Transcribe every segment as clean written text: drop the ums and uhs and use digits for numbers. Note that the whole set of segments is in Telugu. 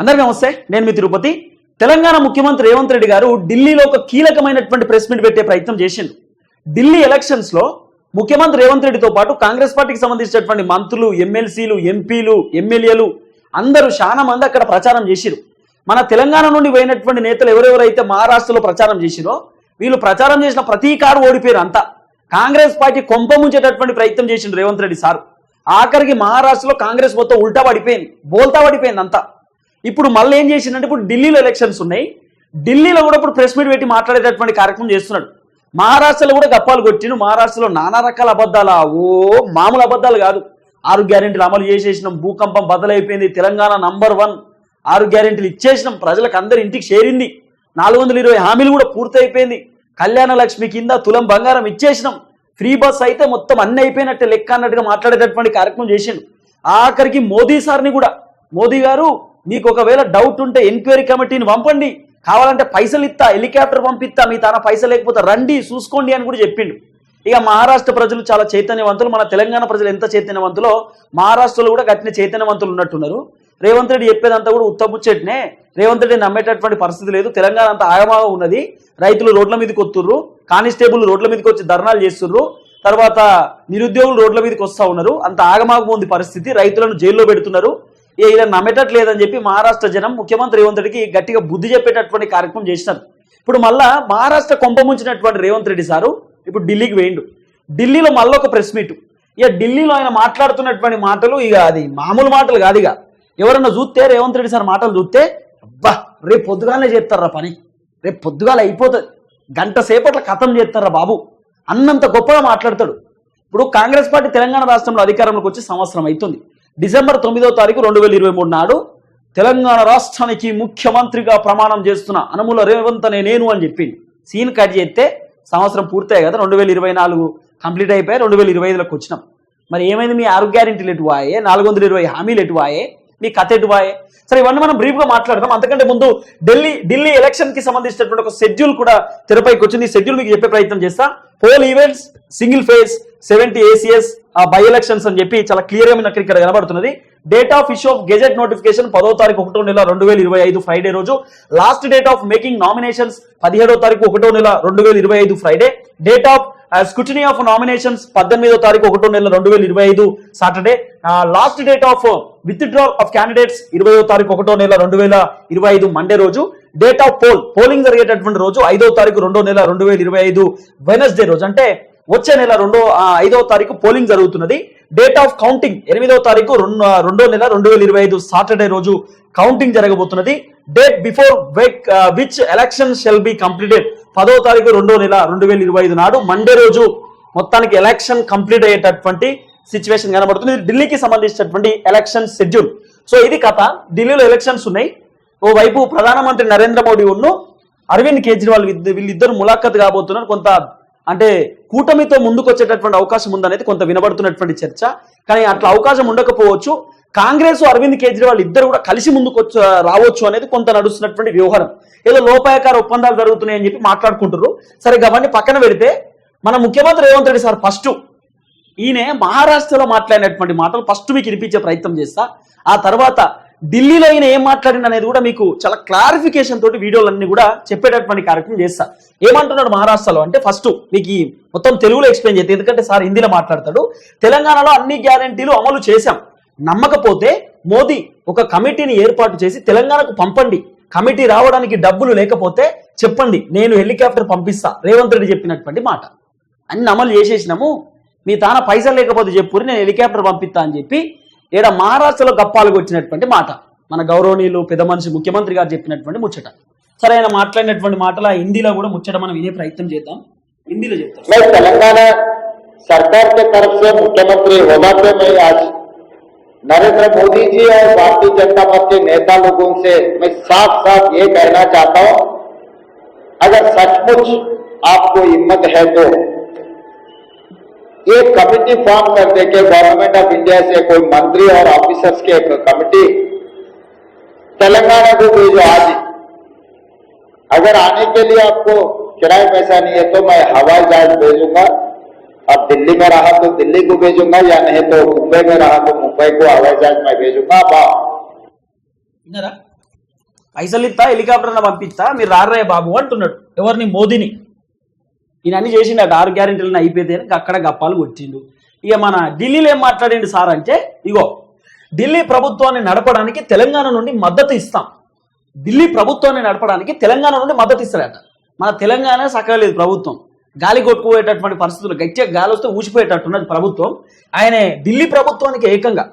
అందరికీ నమస్తే, నేను మీ తిరుపతి. తెలంగాణ ముఖ్యమంత్రి రేవంత్ రెడ్డి గారు ఢిల్లీలో ఒక కీలకమైనటువంటి ప్రెస్ మీట్ పెట్టే ప్రయత్నం చేసిండు. ఢిల్లీ ఎలక్షన్స్ లో ముఖ్యమంత్రి రేవంత్ రెడ్డితో పాటు కాంగ్రెస్ పార్టీకి సంబంధించినటువంటి మంత్రులు, ఎమ్మెల్సీలు, ఎంపీలు, ఎమ్మెల్యేలు అందరూ చాలా మంది అక్కడ ప్రచారం చేసిరు. మన తెలంగాణ నుండి పోయినటువంటి నేతలు ఎవరెవరైతే మహారాష్ట్రలో ప్రచారం చేసిరో వీళ్ళు ప్రచారం చేసిన ప్రతి కారు ఓడిపోయారు. అంతా కాంగ్రెస్ పార్టీ కొంప ముంచేటటువంటి ప్రయత్నం చేసిండు రేవంత్ రెడ్డి సార్. ఆఖరికి మహారాష్ట్రలో కాంగ్రెస్ మొత్తం ఉల్టా పడిపోయింది, బోల్తా పడిపోయింది అంతా. ఇప్పుడు మళ్ళీ ఏం చేసిందంటే ఇప్పుడు ఢిల్లీలో ఎలక్షన్స్ ఉన్నాయి, ఢిల్లీలో కూడా ఇప్పుడు ప్రెస్ మీట్ పెట్టి మాట్లాడేటటువంటి కార్యక్రమం చేస్తున్నాడు. మహారాష్ట్రలో కూడా గప్పాలు కొట్టిను. మహారాష్ట్రలో నానా రకాల అబద్ధాలు, మామూలు అబద్ధాలు కాదు. 6 గ్యారెంటీలు అమలు చేసేసినాం, భూకంపం బదలైపోయింది, తెలంగాణ నంబర్ 1, 6 గ్యారెంటీలు ఇచ్చేసినాం, ప్రజలకు అందరి ఇంటికి చేరింది, 420 హామీలు కూడా పూర్తయిపోయింది, కళ్యాణ లక్ష్మి కింద తులం బంగారం ఇచ్చేసినాం, ఫ్రీ బస్ అయితే మొత్తం అన్ని అయిపోయినట్టే లెక్క అన్నట్టుగా మాట్లాడేటటువంటి కార్యక్రమం చేసిండు. ఆఖరికి మోదీ సార్ని కూడా, మోదీ గారు మీకు ఒకవేళ డౌట్ ఉంటే ఎంక్వైరీ కమిటీని పంపండి, కావాలంటే పైసలు ఇస్తా, హెలికాప్టర్ పంపిస్తా, మీ తన పైసలు లేకపోతే రండి చూసుకోండి అని కూడా చెప్పిండు. ఇక మహారాష్ట్ర ప్రజలు చాలా చైతన్యవంతులు, మన తెలంగాణ ప్రజలు ఎంత చైతన్యవంతులో మహారాష్ట్రలో కూడా గట్టిన చైతన్యవంతులు ఉన్నట్టున్నారు. రేవంత్ రెడ్డి చెప్పేదంతా కూడా ఉత్తముచ్చేటనే, రేవంత్ రెడ్డి నమ్మేటటువంటి పరిస్థితి లేదు. తెలంగాణ అంతా ఆగమాగా ఉన్నది, రైతులు రోడ్ల మీదకి వస్తుర్రు, కానిస్టేబుల్ రోడ్ల మీదకి వచ్చి ధర్నాలు చేస్తుర్రు, తర్వాత నిరుద్యోగులు రోడ్ల మీదకి వస్తూ ఉన్నారు, అంత ఆగమాగం ఉంది పరిస్థితి, రైతులను జైల్లో పెడుతున్నారు. ఇలా నమ్మేటట్లేదని చెప్పి మహారాష్ట్ర జనం ముఖ్యమంత్రి రేవంత్ రెడ్డికి గట్టిగా బుద్ధి చెప్పేటటువంటి కార్యక్రమం చేసినారు. ఇప్పుడు మళ్ళా మహారాష్ట్ర కొంప ముంచినటువంటి రేవంత్ రెడ్డి సారు ఇప్పుడు ఢిల్లీకి వేయండు. ఢిల్లీలో మళ్ళీ ఒక ప్రెస్ మీట్. ఇక ఢిల్లీలో ఆయన మాట్లాడుతున్నటువంటి మాటలు ఇక అది మామూలు మాటలు కాదు. ఇక ఎవరన్నా చూస్తే రేవంత్ రెడ్డి సార్ మాటలు చూస్తే అబ్బా రేపు పొద్దుగాలనే చేస్తారా పని, రేపు పొద్దుగాల అయిపోతుంది, గంట సేపట్ల కథం చేస్తారా బాబు అన్నంత గొప్పగా మాట్లాడతాడు. ఇప్పుడు కాంగ్రెస్ పార్టీ తెలంగాణ రాష్ట్రంలో అధికారంలోకి వచ్చి సంవత్సరం అవుతుంది. డిసెంబర్ 9వ తారీఖు 2023 నాడు తెలంగాణ రాష్ట్రానికి ముఖ్యమంత్రిగా ప్రమాణం చేస్తున్న అనుముల రేవంత్ అనే నేను అని చెప్పింది. సీన్ కట్ చేస్తే సంవత్సరం పూర్తయ్యాయి కదా, 2024 కంప్లీట్ అయిపోయి 2025లోకి వచ్చినాం. మరి ఏమైంది? మీ 6 గ్యారెంటీలు ఎటు వాయే, 420 హామీలు ఎటు వాయే, మీ కథ ఎటు వాయే? సరే, ఇవన్నీ మనం బ్రీఫ్ గా మాట్లాడదాం. అంతకంటే ముందు ఢిల్లీ ఎలక్షన్ కి సంబంధించినటువంటి ఒక షెడ్యూల్ కూడా తెరపైకి వచ్చింది. ఈ షెడ్యూల్ మీకు చెప్పే ప్రయత్నం చేస్తా. Poll events, single phase, 70 ACS by elections అని చెప్పి చాలా క్లియర్ గా నాకు ఇక్కడ కనబడుతున్నది. Date of issue of gazette notification 10వ తారీఖు 1వ నెల 2025 ఫ్రైడే రోజు. Last date of making nominations 17వ తారీఖు 1వ నెల 2025 Friday. Date of scrutiny of nominations 18వ తారీఖు 1వ నెల 2025 Saturday. Last date of withdrawal of candidates 20వ తారీఖు 1వ నెల 2025 మండే రోజు. డేట్ ఆఫ్ పోలింగ్ జరిగేటటువంటి రోజు 5వ తారీఖు 2వ నెల 2025 వెనస్డే రోజు, అంటే వచ్చే నెల 5వ తారీఖు పోలింగ్ జరుగుతున్నది. డేట్ ఆఫ్ కౌంటింగ్ 8వ తారీఖు 2వ నెల 2025 సాటర్డే రోజు కౌంటింగ్ జరగబోతున్నది. Date before which election shall be completed 10వ తారీఖు 2వ నెల 2025 నాడు మండే రోజు మొత్తానికి ఎలక్షన్ కంప్లీట్ అయ్యేటటువంటి సిచ్యువేషన్ కనబడుతుంది. ఢిల్లీకి సంబంధించినటువంటి ఎలక్షన్ షెడ్యూల్. సో ఇది కథ. ఢిల్లీలో ఎలక్షన్స్ ఉన్నాయి. ఓవైపు ప్రధానమంత్రి నరేంద్ర మోడీ ఉన్ను అరవింద్ కేజ్రీవాల్ వీళ్ళిద్దరు ములాఖత్ కాబోతున్నారు. కొంత అంటే కూటమితో ముందుకు వచ్చేటటువంటి అవకాశం ఉందనేది కొంత వినబడుతున్నటువంటి చర్చ. కానీ అట్లా అవకాశం ఉండకపోవచ్చు. కాంగ్రెస్ అరవింద్ కేజ్రీవాల్ ఇద్దరు కూడా కలిసి ముందుకు రావచ్చు అనేది కొంత నడుస్తున్నటువంటి వ్యవహారం. ఏదో లోపాయకార ఒప్పందాలు జరుగుతున్నాయని చెప్పి మాట్లాడుకుంటారు. సరే, అవన్నీ పక్కన పెడితే మన ముఖ్యమంత్రి రేవంత్ రెడ్డి సార్ ఫస్ట్ ఈయన మహారాష్ట్రలో మాట్లాడినటువంటి మాటలు ఫస్ట్ మీకు వినిపించే ప్రయత్నం చేస్తా. ఆ తర్వాత ఢిల్లీలో ఈయన ఏం మాట్లాడింది అనేది కూడా మీకు చాలా క్లారిఫికేషన్ తోటి వీడియోలన్నీ కూడా చెప్పేటటువంటి కార్యక్రమం చేస్తా. ఏమంటున్నాడు మహారాష్ట్రలో అంటే ఫస్ట్ మీకు ఈ మొత్తం తెలుగులో ఎక్స్ప్లెయిన్ చేస్తే, ఎందుకంటే సార్ హిందీలో మాట్లాడతాడు. తెలంగాణలో అన్ని గ్యారెంటీలు అమలు చేశాం, నమ్మకపోతే మోదీ ఒక కమిటీని ఏర్పాటు చేసి తెలంగాణకు పంపండి, కమిటీ రావడానికి డబ్బులు లేకపోతే చెప్పండి, నేను హెలికాప్టర్ పంపిస్తా, రేవంత్ రెడ్డి చెప్పినటువంటి మాట. అన్ని అమలు చేసేసినాము, మీ తాన పైసలు లేకపోతే చెప్పురి, నేను హెలికాప్టర్ పంపిస్తా అని చెప్పి ఏడ మహారాష్ట్రలో గప్పాలకు వచ్చినటువంటి మాట. మన గౌరవనీయులు పెద్ద మనిషి ముఖ్యమంత్రి గారు చెప్పినటువంటి ముచ్చట. సరే, ఆయన మాట్లాడినటువంటి మాటల హిందీలో కూడా ముచ్చట మనం వినే ప్రయత్నం చేద్దాం. హిందీలో చెప్తాం. తెలంగాణ सरकार के तरफ से मुख्यमंत्री होने में आज नरेंद्र मोदी जी और भारतीय जनता पार्टी नेता लोगों से मैं साफ साफ ये कहना चाहता हूं, अगर सचमुच आपको हिम्मत है तो एक कमिटी फॉर्म कर दे के गवर्नमेंट ऑफ इंडिया से कोई मंत्री और ऑफिसर्स के एक कमिटी तेलंगाना को भेजो आज। अगर आने के लिए आपको किराया पैसा नहीं है तो मैं हवाई जहाज भेजूंगा, अब दिल्ली में रहा तो दिल्ली को भेजूंगा, या नहीं तो मुंबई में रहा तो मुंबई को हवाई जहाज में भेजूंगा। పైసలు ఇస్తా హెలికాప్టర్ పంపిస్తా మీరు రారయ్య బాబు అంటున్నాడు. ఎవరిని? మోదీని. ఈయన అన్ని చేసిండట 6 గ్యారెంటీలను అయిపోతే అక్కడ గప్పాలు కొట్టిండు. ఇక మన ఢిల్లీలో ఏం మాట్లాడిండు సార్ అంటే, ఇగో ఢిల్లీ ప్రభుత్వాన్ని నడపడానికి తెలంగాణ నుండి మద్దతు ఇస్తాం. ఢిల్లీ ప్రభుత్వాన్ని నడపడానికి తెలంగాణ నుండి మద్దతు ఇస్తారట. మన తెలంగాణ సక్కలేదు ప్రభుత్వం, గాలి కొట్టుకుపోయేటటువంటి పరిస్థితులు, గట్టిగా గాలి వస్తే ఊసిపోయేటట్టున్నది ప్రభుత్వం. ఆయన ఢిల్లీ ప్రభుత్వానికి ఏకంగా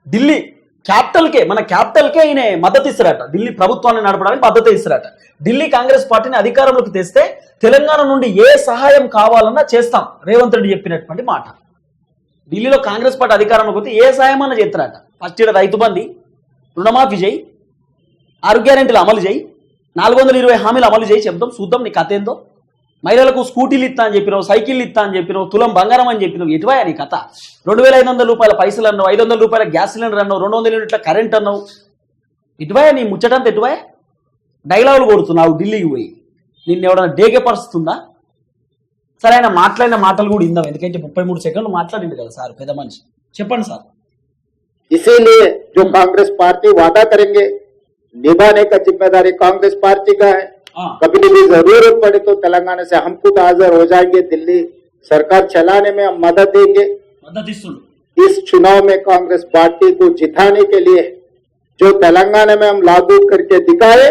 ఢిల్లీ క్యాపిటల్కే, మన క్యాపిటల్కే ఆయన మద్దతు ఇస్తారట. ఢిల్లీ ప్రభుత్వాన్ని నడపడానికి మద్దతు ఇస్తారట. ఢిల్లీ కాంగ్రెస్ పార్టీని అధికారంలోకి తెస్తే తెలంగాణ నుండి ఏ సహాయం కావాలన్నా చేస్తాం రేవంత్ రెడ్డి చెప్పినటువంటి మాట. ఢిల్లీలో కాంగ్రెస్ పార్టీ అధికారంలోకి వస్తే ఏ సహాయం అన్నా చేస్తారట. ఫస్ట్ ఇక్కడ రైతు బంధు, రుణమాఫీ చేయి, 6 గ్యారెంటీలు అమలు చేయి, 420 హామీలు అమలు చేయి, చెప్తాం చూద్దాం నీ కథ ఏందో. మహిళలకు స్కూటీలు ఇస్తా అని చెప్పినావు, సైకిళ్ళు ఇస్తా అని చెప్పినావు, తులం బంగారం అని చెప్పినావు. ఎటువయా నీ కథ? 2500 రూపాయల పైసలు అన్నావు, 500 రూపాయల గ్యాస్ సిలిండర్ అన్నావు, 200 యూనిట్ల కరెంట్ అన్నావు. ఇటువయా నీ ముచ్చటంతా? ఎటువయా డైలాగులు కొడుతున్నావు ఢిల్లీకి పోయి? నిన్ను ఎవడన్నా డేకే పరుస్తుందా? సరే, ఆయన మాట్లాడిన మాటలు కూడా ఇందాం, ఎందుకంటే 33 సెకండ్లు మాట్లాడింది కదా సార్, పెద్ద మనిషి. చెప్పండి సార్. इसीलिए जो कांग्रेस पार्टी वादा करेंगे निभाने का जिम्मेदारी कांग्रेस पार्टी का है। कभी भी जरूरत पड़े तो तेलंगाना से हम खुद हाजिर हो जाएंगे, दिल्ली सरकार चलाने में हम मदद देंगे। इस चुनाव में कांग्रेस पार्टी को जिताने के लिए जो तेलंगाना में हम लागू करके दिखाए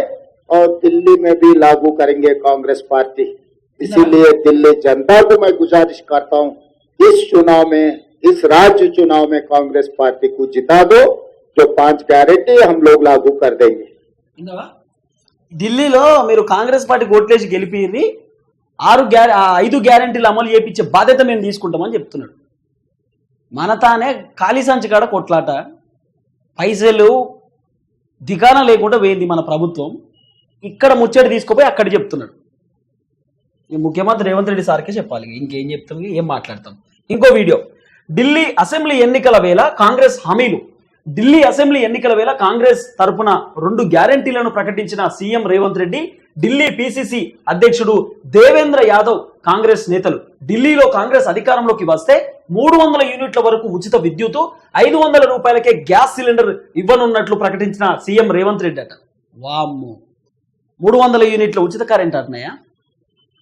और दिल्ली में भी लागू करेंगे कांग्रेस पार्टी। इसीलिए दिल्ली जनता को मैं गुजारिश करता हूँ, इस चुनाव में, इस राज्य चुनाव में कांग्रेस पार्टी को जिता दो। जो 5 गारंटी हम लोग लागू कर देंगे। ఢిల్లీలో మీరు కాంగ్రెస్ పార్టీ ఓట్లేసి గెలిపి 5 గ్యారెంటీలు అమలు చేయించే బాధ్యత మేము తీసుకుంటామని చెప్తున్నాడు. మన తానే ఖాళీ సంచి కాడ కొట్లాట, పైసలు దిగాన లేకుండా పోయింది మన ప్రభుత్వం. ఇక్కడ ముచ్చటి తీసుకుపోయి అక్కడ చెప్తున్నాడు. ఈ ముఖ్యమంత్రి రేవంత్ రెడ్డి సార్కే చెప్పాలి, ఇంకేం చెప్తాం, ఏం మాట్లాడతాం. ఇంకో వీడియో. ఢిల్లీ అసెంబ్లీ ఎన్నికల వేళ కాంగ్రెస్ హామీలు. ఢిల్లీ అసెంబ్లీ ఎన్నికల వేళ కాంగ్రెస్ తరపున 2 గ్యారెంటీలను ప్రకటించిన సీఎం రేవంత్ రెడ్డి, ఢిల్లీ పిసిసి అధ్యక్షుడు దేవేంద్ర యాదవ్, కాంగ్రెస్ నేతలు ఢిల్లీలో కాంగ్రెస్ అధికారంలోకి వస్తే 300 యూనిట్ల వరకు ఉచిత విద్యుత్, 500 రూపాయలకే గ్యాస్ సిలిండర్ ఇవ్వనున్నట్లు ప్రకటించిన సీఎం రేవంత్ రెడ్డి అట. వామ్మో, 300 యూనిట్ల ఉచిత కరెంట్ అంటున్నాయా?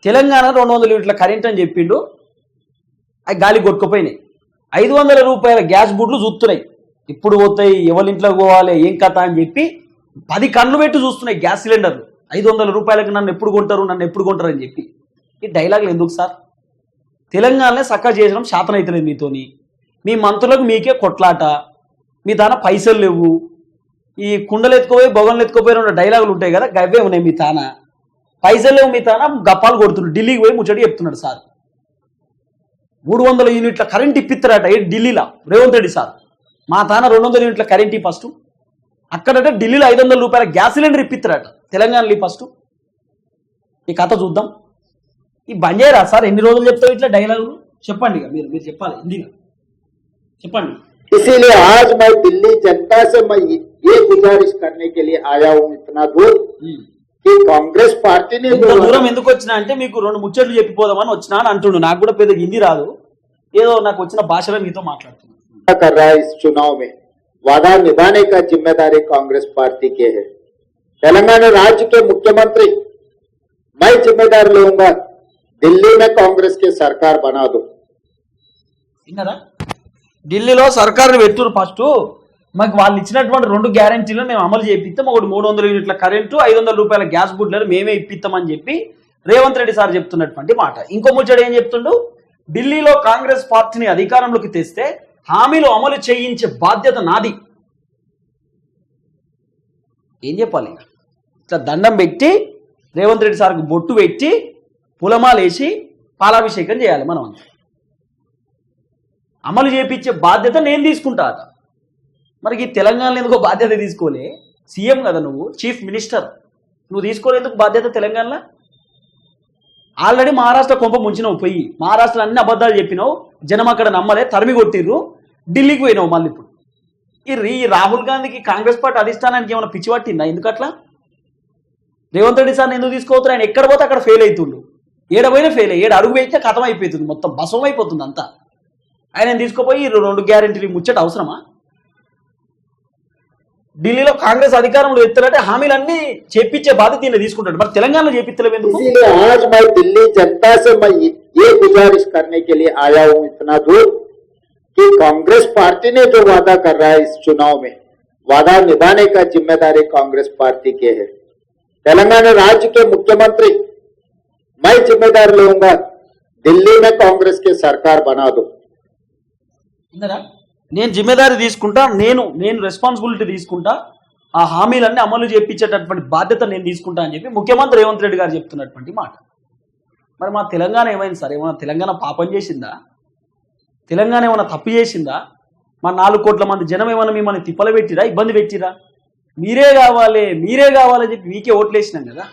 తెలంగాణ 200 యూనిట్ల కరెంట్ అని చెప్పిండు, అవి గాలి కొట్టుకుపోయినాయి. 500 రూపాయల గ్యాస్ బుడ్లు చూస్తున్నాయి, ఇప్పుడు పోతాయి, ఎవరి ఇంట్లోకి పోవాలి, ఏం కథ అని చెప్పి 10 కళ్ళు పెట్టి చూస్తున్నాయి గ్యాస్ సిలిండర్లు. 500 రూపాయలకి నన్ను ఎప్పుడు కొంటారు అని చెప్పి. ఈ డైలాగులు ఎందుకు సార్? తెలంగాణలో సక్క చేసడం శాతనైతలేదు మీతోని. మీ మంత్రులకు మీకే కొట్లాట, మీ తాన పైసలు లేవు, ఈ కుండలు ఎత్తుకోపోయి బొగలు ఎత్తుకోపోయి డైలాగులు ఉంటాయి కదా, గవ్వే ఉన్నాయి మీ తాన. పైసలు లేవు మీ తాన, గప్పాలు కొడుతున్నాడు. ఢిల్లీకి పోయి ముచ్చటి చెప్తున్నాడు సార్. 300 యూనిట్ల కరెంట్ ఇప్పిస్తారట ఢిల్లీలో రేవంత్ రెడ్డి సార్. మా తాన 200 యూనిట్ల కరెంట్ ఫస్ట్, అక్కడట ఢిల్లీలో 500 రూపాయల గ్యాస్ సిలిండర్ ఇప్పిస్తారట తెలంగాణలో ఫస్ట్. ఈ కథ చూద్దాం. ఈ బంద్ చేయరా సార్? ఎన్ని రోజులు చెప్తావు ఇట్లా డైలాగులు? చెప్పండి, మీరు చెప్పాలి హిందీగా చెప్పండి. इसीलिए आज मैं दिल्ली जनता से मैं ये गुजारिश करने के लिए आया हूँ इतना दूर कि कांग्रेस पार्टी ने దూరం ఎందుకు వచ్చినా అంటే మీకు 2 ముచ్చట్లు చెప్పిపోదామని వచ్చినా అని అంటుండు. నాకు కూడా పెద్ద హిందీ రాదు, ఏదో నాకు వచ్చిన భాషలో మీతో మాట్లాడుతున్నాను. कर रहा है इस चुनाव में वादा निभाने का जिम्मेदारी कांग्रेस पार्टी के है। तेलंगाना राज्य के मुख्यमंत्री मैं जिम्मेदार लूंगा, दिल्ली में कांग्रेस की सरकार बना दो। విన్నారా? ఢిల్లీలో సర్కారుని పెట్టురు ఫస్ట్. మాకు వాళ్ళు ఇచ్చినటువంటి 2 గ్యారెంటీలు మేము అమలు చేపిస్తాం. ఒకటి 300 యూనిట్ల కరెంటు, 500 రూపాయల గ్యాస్ బుడ్లను మేమే ఇప్పిస్తామని చెప్పి రేవంత్ రెడ్డి సార్ చెప్తున్నటువంటి మాట. ఇంకో ముచ్చట ఏం చెప్తుండు? ఢిల్లీలో కాంగ్రెస్ పార్టీని అధికారంలోకి తెస్తే హామీలు అమలు చేయించే బాధ్యత నాది. ఏం చెప్పాలి? ఇట్లా దండం పెట్టి రేవంత్ రెడ్డి సార్కి బొట్టు పెట్టి పులమాలు వేసి పాలాభిషేకం చేయాలి మనం. అమలు చేయించే బాధ్యత నేను తీసుకుంటా అట. మరి ఈ తెలంగాణలో ఎందుకో బాధ్యత తీసుకోలే? సీఎం కదా నువ్వు, చీఫ్ మినిస్టర్, నువ్వు తీసుకోలేందుకు బాధ్యత తెలంగాణలో? ఆల్రెడీ మహారాష్ట్ర కొంప ముంచినావు, పోయి మహారాష్ట్రలో అన్ని అబద్ధాలు చెప్పినావు, జనం అక్కడ నమ్మలే, తరిమి కొట్టిర్రు, ఢిల్లీకి పోయినావు. మళ్ళీ ఇప్పుడు ఈ రాహుల్ గాంధీకి కాంగ్రెస్ పార్టీ అధిష్టానానికి ఏమైనా పిచ్చి పట్టిందా? ఎందుకట్లా? రేవంత్ రెడ్డి సార్ ఎందుకు తీసుకోవద్దు? ఆయన ఎక్కడ పోతే అక్కడ ఫెయిల్ అవుతుండు, ఏడపోయినా ఫెయిల్, 7 అడుగు వేస్తే కథం అయిపోతుంది, మొత్తం భస్వం అయిపోతుంది అంతా. ఆయన తీసుకుపోయి 2 గ్యారెంటీలు ముచ్చట అవసరమా? ఢిల్లీలో కాంగ్రెస్ అధికారంలో ఎత్తారంటే హామీలన్నీ చేపించే బాధ్యత ఈయన తీసుకుంటాడు. మరి తెలంగాణలో చేపిస్తలేవు ఎందుకు? इसीलिए आज मैं दिल्ली जनता से मैं ये गुजारिश करने के लिए आया हूं इतना दूर कि कांग्रेस पार्टी ने जो वादा कर रहा है इस चुनाव में, वादा निभाने का जिम्मेदारी कांग्रेस पार्टी के है। तेलंगाना राज्य के मुख्यमंत्री मैं जिम्मेदार लूंगा, दिल्ली में कांग्रेस की सरकार बना दो। నేను జిమ్మేదారి తీసుకుంటా, నేను రెస్పాన్సిబిలిటీ తీసుకుంటా, ఆ హామీలన్నీ అమలు చేయించేటటువంటి బాధ్యత నేను తీసుకుంటా అని చెప్పి ముఖ్యమంత్రి రేవంత్ రెడ్డి గారు చెప్తున్నటువంటి మాట. మరి మా తెలంగాణ ఏమైంది సార్? ఏమైనా తెలంగాణ పాపం చేసిందా? తెలంగాణ ఏమైనా తప్పు చేసిందా? మా 4 కోట్ల మంది జనం ఏమైనా మిమ్మల్ని తిప్పలు పెట్టిరా, ఇబ్బంది పెట్టిరా? మీరే కావాలని చెప్పి మీకే ఓట్లేసినాం కదా.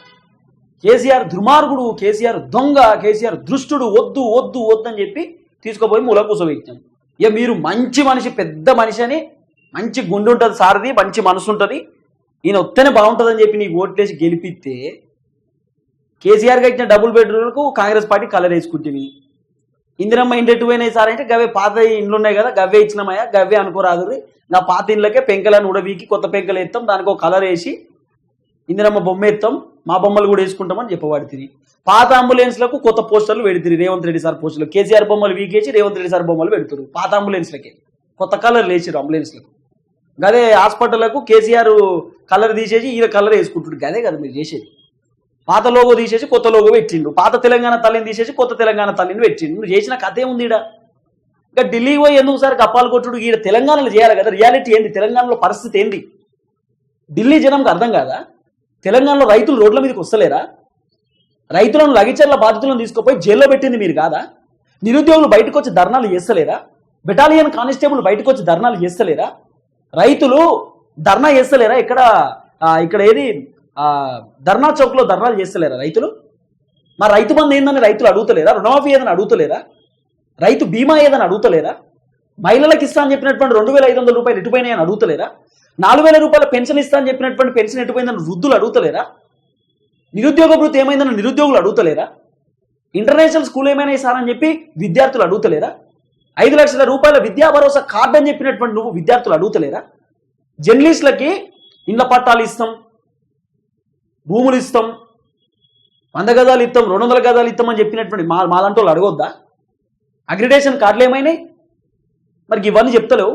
కేసీఆర్ దుర్మార్గుడు, కేసీఆర్ దొంగ, కేసీఆర్ దృష్టుడు, వద్దు వద్దు వద్దు అని చెప్పి తీసుకుపోయి మూల కూసోబెట్టాం. ఇక మీరు మంచి మనిషి, పెద్ద మనిషి అని, మంచి గుండె ఉంటుంది సార్ది, మంచి మనసు ఉంటుంది, ఈయన వస్తేనే బాగుంటుందని చెప్పి నీకు ఓట్లేసి గెలిపిస్తే కేసీఆర్గా ఇచ్చిన డబుల్ బెడ్రూమ్లకు కాంగ్రెస్ పార్టీ కలర్ వేసుకుంటుంది. ఇందిరమ్మ ఇంటి ఎటు పోయినాయి సార్ అంటే గవే పాత ఇండ్లు ఉన్నాయి కదా, గవ్వే ఇచ్చినామయ్యా, గవ్వే అనుకోరాదు, నా పాత ఇండ్లకే పెంకలను ఉడవీకి కొత్త పెంకలు వేస్తాం, దానికి ఒక కలర్ వేసి ఇందిరమ్మ బొమ్మ ఎత్తాం, మా బొమ్మలు కూడా వేసుకుంటామని చెప్పబడుతుంది. పాత అంబులెన్స్లకు కొత్త పోస్టర్లు పెడుతుంది, రేవంత్ రెడ్డి సార్ పోస్టర్లు, కేసీఆర్ బొమ్మలు వీకేసి రేవంత్ రెడ్డి సార్ బొమ్మలు పెడుతున్నారు. పాత అంబులెన్స్లకి కొత్త కలర్ వేసారు అంబులెన్స్లకు. గదే హాస్పిటళ్లకు కేసీఆర్ కలర్ తీసేసి ఈయన కలర్ వేసుకుంటున్నారు. గదే కదా మీరు చేసేది. పాత లోగో తీసేసి కొత్త లోగో పెట్టిండు, పాత తెలంగాణ తల్లిని తీసేసి కొత్త తెలంగాణ తల్లిని పెట్టిండు. నువ్వు చేసిన కథ ఏముంది ఈడ? ఇంకా ఢిల్లీ పోయి ఎందుకు సార్ కప్పాలు కొట్టుడు? ఈడ తెలంగాణలో చేయాలి కదా. రియాలిటీ ఏంది? తెలంగాణలో పరిస్థితి ఏంది? ఢిల్లీ జనంకి అర్థం కాదా? తెలంగాణలో రైతులు రోడ్ల మీదకి వస్తలేరా? రైతులను లగిచర్ల బాధితులను తీసుకుపోయి జైల్లో పెట్టింది మీరు కాదా? నిరుద్యోగులు బయటకు వచ్చి ధర్నాలు చేస్తలేరా? బెటాలియన్ కానిస్టేబుల్ బయటకు వచ్చి ధర్నాలు చేస్తలేరా? రైతులు ధర్నా చేస్తలేరా? ఇక్కడ ఏది ధర్నా చౌక్లో ధర్నాలు చేస్తలేరా రైతులు? మరి రైతు బంధు ఏందని రైతులు అడుగుతలేరా? రుణమాఫీ ఏదని అడుగుతలేరా? రైతు బీమా ఏదని అడుగుతలేరా? మహిళలకు ఇస్తా అని చెప్పినటువంటి 2500 రూపాయలు ఎటుపోయినాయని అడుగుతలేరా? 4000 రూపాయల పెన్షన్ ఇస్తా అని చెప్పినటువంటి పెన్షన్ ఎటుపోయిందని వృద్ధులు అడుగుతలేరా? నిరుద్యోగ భృతి ఏమైందని నిరుద్యోగులు అడుగుతలేరా? ఇంటర్నేషనల్ స్కూల్ ఏమైనా ఇస్తారని చెప్పి విద్యార్థులు అడుగుతలేరా? 5 లక్షల రూపాయల విద్యా భరోసా కార్డు అని చెప్పినటువంటి నువ్వు విద్యార్థులు అడుగుతలేరా? జర్నలిస్టులకి ఇండ్ల పట్టాలు ఇస్తాం, భూములు ఇస్తాం, 100 గజాలు ఇస్తాం, 200 గజాలు ఇస్తాం అని చెప్పినటువంటి మాలాంటి వాళ్ళు అడగొద్దా? అగ్రిడేషన్ కార్డులు ఏమైనాయి? మరి ఇవన్నీ చెప్తలేవు.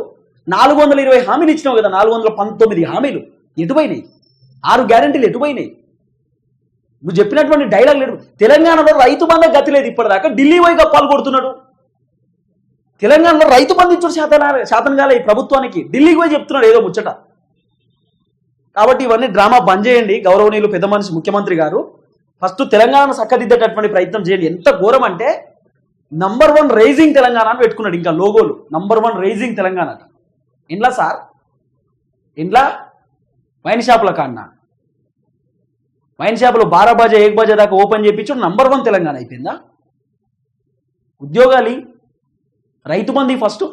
420 హామీలు ఇచ్చినావు కదా, 419 హామీలు ఎటుపోయినాయి? 6 గ్యారెంటీలు ఎటుపోయినాయి? నువ్వు చెప్పినటువంటి డైలాగ్ లేదు. తెలంగాణలో రైతు బంధ గతి లేదు ఇప్పటిదాకా, ఢిల్లీ వైగా పాల్గొడుతున్నాడు. తెలంగాణలో రైతు బంధు ఇచ్చిన శాతం కాలే ఈ ప్రభుత్వానికి, ఢిల్లీకి పోయి చెప్తున్నాడు ఏదో ముచ్చట. కాబట్టి ఇవన్నీ డ్రామా బంద్ చేయండి గౌరవనీయులు పెద్ద మనిషి ముఖ్యమంత్రి గారు. ఫస్ట్ తెలంగాణను చక్కదిద్దేటటువంటి ప్రయత్నం చేయండి. ఎంత ఘోరం అంటే #1 రైజింగ్ తెలంగాణ అని పెట్టుకున్నాడు. ఇంకా లోగోలు #1 రైజింగ్ తెలంగాణ. ఇండ్లా సార్, ఇండ్లా వైన్ షాపుల కాన్నా, వైన్ షాపులు 12 బజే 1 బజే దాకా ఓపెన్ చేయించు #1 తెలంగాణ అయిపోయిందా? ఉద్యోగాలు, రైతు బంధు ఫస్ట్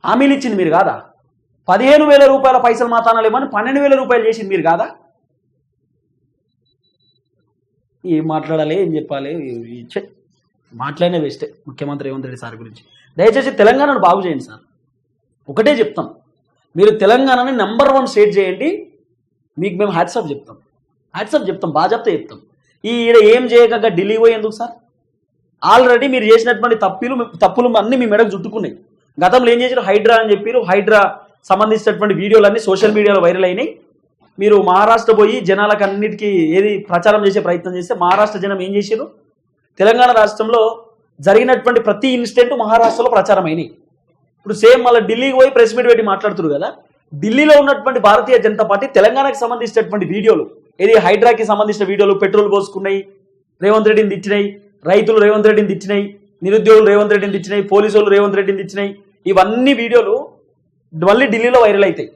హామీలు ఇచ్చింది మీరు కాదా? 15,000 రూపాయల పైసలు మాతానాలు ఏమని 12,000 రూపాయలు చేసింది మీరు కాదా? ఏం మాట్లాడాలి, ఏం చెప్పాలి? మాట్లాడిన వేస్టే ముఖ్యమంత్రి రేవంత్ రెడ్డి సార్ గురించి. దయచేసి తెలంగాణను బాగు చేయండి సార్, ఒకటే చెప్తాం. మీరు తెలంగాణని #1 స్టేట్ చేయండి, మీకు మేము హ్యాట్సాప్ చెప్తాం, బాజాప్తా చెప్తాం. ఈడ ఏం చేయక ఢిల్లీ పోయి ఎందుకు సార్? ఆల్రెడీ మీరు చేసినటువంటి తప్పులు అన్నీ మీ మెడకు చుట్టుకున్నాయి. గతంలో ఏం చేశారు? హైడ్రా అని చెప్పారు. హైడ్రా సంబంధించినటువంటి వీడియోలన్నీ సోషల్ మీడియాలో వైరల్ అయినాయి. మీరు మహారాష్ట్ర పోయి జనాలకు అన్నిటికీ ఏది ప్రచారం చేసే ప్రయత్నం చేస్తే మహారాష్ట్ర జనం ఏం చేశారు? తెలంగాణ రాష్ట్రంలో జరిగినటువంటి ప్రతి ఇన్సిడెంట్ మహారాష్ట్రలో ప్రచారం అయినాయి. ఇప్పుడు సేమ్ మళ్ళీ ఢిల్లీకి పోయి ప్రెస్ మీట్ పెట్టి మాట్లాడుతున్నారు కదా. ఢిల్లీలో ఉన్నటువంటి భారతీయ జనతా పార్టీ తెలంగాణకి సంబంధించినటువంటి వీడియోలు, ఏది హైడ్రాకి సంబంధించిన వీడియోలు, పెట్రోల్ పోసుకున్నాయి, రేవంత్ రెడ్డిని తిట్టినాయి, రైతులు రేవంత్ రెడ్డిని తిట్టినాయి, నిరుద్యోగులు రేవంత్ రెడ్డిని తిట్టినాయి, పోలీసులు రేవంత్ రెడ్డిని తిట్టినాయి, ఇవన్నీ వీడియోలు మళ్ళీ ఢిల్లీలో వైరల్ అవుతాయి.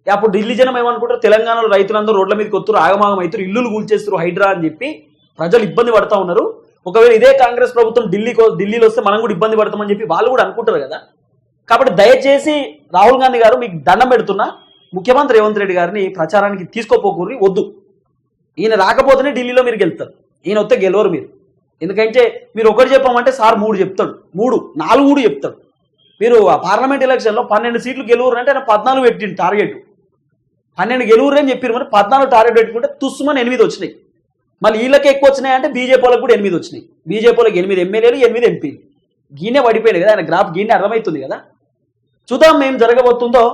అప్పుడు ఢిల్లీ జనం ఏమనుకుంటారు? తెలంగాణలో రైతులందరూ రోడ్ల మీదకి వస్తారు, ఆగమాగం అవుతారు, ఇల్లులు కూల్చేస్తారు హైడ్రా అని చెప్పి ప్రజలు ఇబ్బంది పడతా ఉన్నారు. ఒకవేళ ఇదే కాంగ్రెస్ ప్రభుత్వం ఢిల్లీలో వస్తే మనం కూడా ఇబ్బంది పడతామని చెప్పి వాళ్ళు కూడా అనుకుంటారు కదా. కాబట్టి దయచేసి రాహుల్ గాంధీ గారు మీకు దండం పెడుతున్నా, ముఖ్యమంత్రి రేవంత్ రెడ్డి గారిని ప్రచారానికి తీసుకోపోకూరి, వద్దు. ఈయన రాకపోతేనే ఢిల్లీలో మీరు గెలుస్తారు, ఈయన వస్తే గెలవరు మీరు. ఎందుకంటే మీరు ఒకటి చెప్పామంటే సార్ 3 చెప్తాడు, 4 కూడా చెప్తాడు. మీరు ఆ పార్లమెంట్ ఎలక్షన్లో 12 సీట్లు గెలవరు అంటే ఆయన 14 పెట్టిండు టార్గెట్. 12 గెలువురని చెప్పారు, మరి 14 టార్గెట్ పెట్టుకుంటే తుస్సుమని 8 వచ్చినాయి. మళ్ళీ వీళ్ళకి ఎక్కువ వచ్చినాయి అంటే బీజేపీ వాళ్ళకి కూడా 8 వచ్చినాయి. బీజేపీ వాళ్ళకి 8 ఎమ్మెల్యేలు 8 ఎంపీలు. గీనే పడిపోయినాయి కదా, ఆయన గ్రాఫ్ గీనే అర్థమవుతుంది కదా. చూద్దాం ఏం జరగబోతుందో.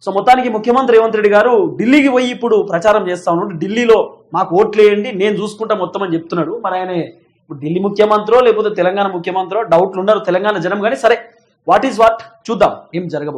సో మొత్తానికి ముఖ్యమంత్రి రేవంత్ రెడ్డి గారు ఢిల్లీకి పోయి ఇప్పుడు ప్రచారం చేస్తా ఉన్నాడు. ఢిల్లీలో మాకు ఓట్లు వేయండి, నేను చూసుకుంటా మొత్తం అని చెప్తున్నాడు. మరి ఆయన ఇప్పుడు ఢిల్లీ ముఖ్యమంత్రో లేకపోతే తెలంగాణ ముఖ్యమంత్రో డౌట్లు ఉన్నారు తెలంగాణ జనం. కానీ సరే, వాట్ ఈజ్ వాట్, చూద్దాం ఏం జరగబోతుంది.